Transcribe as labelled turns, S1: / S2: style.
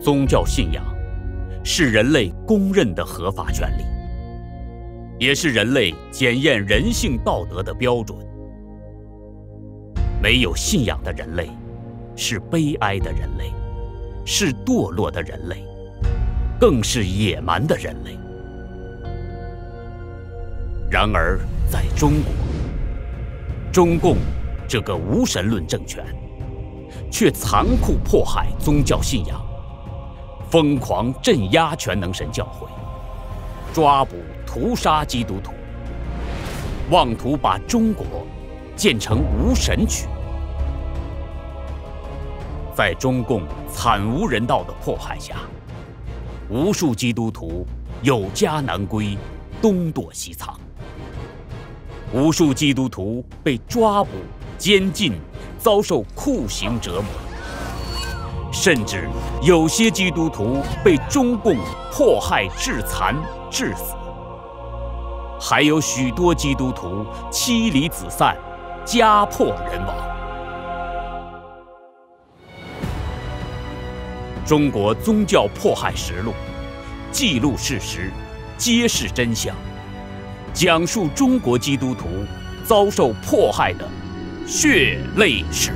S1: 宗教信仰是人类公认的合法权利，也是人类检验人性道德的标准。没有信仰的人类是悲哀的人类，是堕落的人类，更是野蛮的人类。然而，在中国，中共这个无神论政权却残酷迫害宗教信仰，疯狂镇压全能神教会，抓捕屠杀基督徒，妄图把中国建成无神区。在中共惨无人道的迫害下，无数基督徒有家难归，东躲西藏。无数基督徒被抓捕、监禁，遭受酷刑折磨，甚至有些基督徒被中共迫害致残、致死，还有许多基督徒妻离子散、家破人亡。中国宗教迫害实录，记录事实，揭示真相，讲述中国基督徒遭受迫害的血泪史。